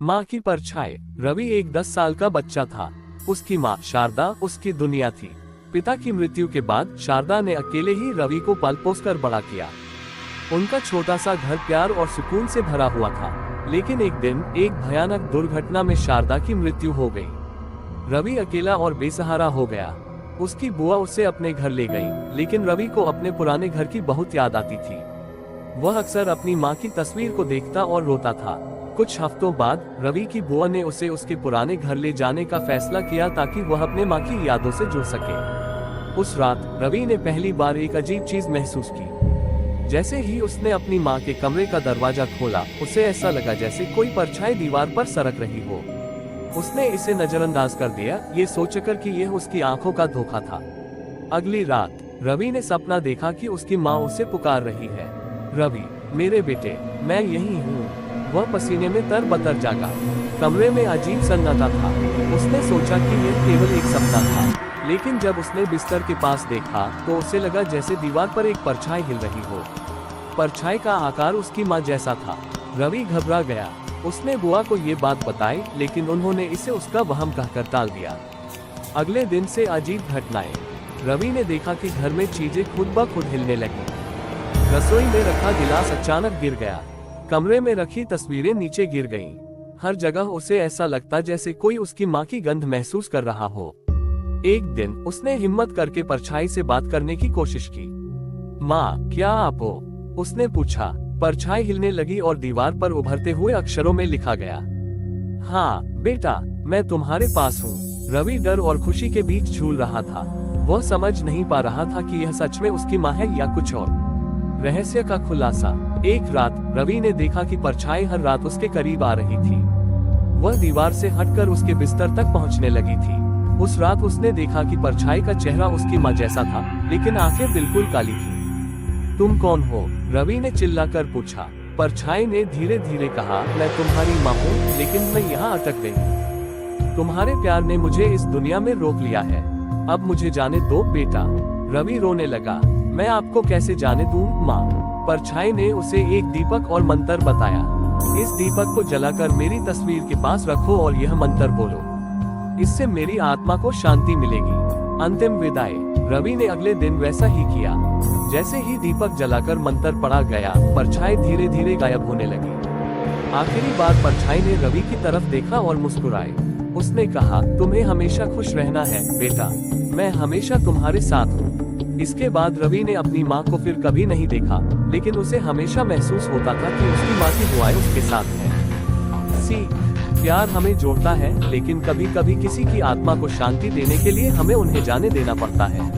माँ की परछाई। रवि एक 10 साल का बच्चा था। उसकी माँ शारदा उसकी दुनिया थी। पिता की मृत्यु के बाद शारदा ने अकेले ही रवि को पाल पोस कर बड़ा किया। उनका छोटा सा घर प्यार और सुकून से भरा हुआ था। लेकिन एक दिन एक भयानक दुर्घटना में शारदा की मृत्यु हो गई। रवि अकेला और बेसहारा हो गया। उसकी बुआ उसे अपने घर ले गई, लेकिन रवि को अपने पुराने घर की बहुत याद आती थी। वह अक्सर अपनी माँ की तस्वीर को देखता और रोता था। कुछ हफ्तों बाद रवि की बुआ ने उसे उसके पुराने घर ले जाने का फैसला किया ताकि वह अपने माँ की यादों से जुड़ सके। उस रात रवि ने पहली बार एक अजीब चीज महसूस की। जैसे ही उसने अपनी माँ के कमरे का दरवाजा खोला, उसे ऐसा लगा जैसे कोई परछाई दीवार पर सरक रही हो। उसने इसे नजरअंदाज कर दिया, ये सोचकर कि यह उसकी आंखों का धोखा था। अगली रात रवि ने सपना देखा कि उसकी माँ उसे पुकार रही है, रवि मेरे बेटे, मैं यही हूँ। वह पसीने में तरबतर जागा। कमरे में अजीब सन्नाटा था। उसने सोचा कि यह केवल एक सपना था, लेकिन जब उसने बिस्तर के पास देखा तो उसे लगा जैसे दीवार पर एक परछाई हिल रही हो। परछाई का आकार उसकी माँ जैसा था। रवि घबरा गया। उसने बुआ को ये बात बताई, लेकिन उन्होंने इसे उसका वहम कहकर टाल दिया। अगले दिन से अजीब घटनाएं। रवि ने देखा कि घर में चीजें खुद ब खुद हिलने लगी। रसोई में रखा गिलास अचानक गिर गया। कमरे में रखी तस्वीरें नीचे गिर गईं। हर जगह उसे ऐसा लगता जैसे कोई उसकी माँ की गंध महसूस कर रहा हो। एक दिन उसने हिम्मत करके परछाई से बात करने की कोशिश की। माँ, क्या आप हो? उसने पूछा। परछाई हिलने लगी और दीवार पर उभरते हुए अक्षरों में लिखा गया, हाँ बेटा, मैं तुम्हारे पास हूँ। रवि डर और खुशी के बीच झूल रहा था। वह समझ नहीं पा रहा था कि यह सच में उसकी माँ है या कुछ और। रहस्य का खुलासा। एक रात रवि ने देखा कि परछाई हर रात उसके करीब आ रही थी। वह दीवार से हटकर उसके बिस्तर तक पहुंचने लगी थी। उस रात उसने देखा कि परछाई का चेहरा उसकी माँ जैसा था, लेकिन आंखें बिल्कुल काली थी। तुम कौन हो? रवि ने चिल्लाकर पूछा। परछाई ने धीरे धीरे कहा, मैं तुम्हारी माँ हूँ, लेकिन मैं यहाँ अटक गई। तुम्हारे प्यार ने मुझे इस दुनिया में रोक लिया है। अब मुझे जाने दो बेटा। रवि रोने लगा। मैं आपको कैसे जाने दूं माँ? परछाई ने उसे एक दीपक और मंत्र बताया। इस दीपक को जलाकर मेरी तस्वीर के पास रखो और यह मंत्र बोलो। इससे मेरी आत्मा को शांति मिलेगी। अंतिम विदाई। रवि ने अगले दिन वैसा ही किया। जैसे ही दीपक जलाकर मंत्र पढ़ा गया, परछाई धीरे धीरे गायब होने लगी। आखिरी बार परछाई ने रवि की तरफ देखा और मुस्कुराई। उसने कहा, तुम्हें हमेशा खुश रहना है बेटा, मैं हमेशा तुम्हारे साथ हूँ। इसके बाद रवि ने अपनी माँ को फिर कभी नहीं देखा, लेकिन उसे हमेशा महसूस होता था कि उसकी माँ की दुआएं उसके साथ हैं। सीख। प्यार हमें जोड़ता है, लेकिन कभी कभी किसी की आत्मा को शांति देने के लिए हमें उन्हें जाने देना पड़ता है।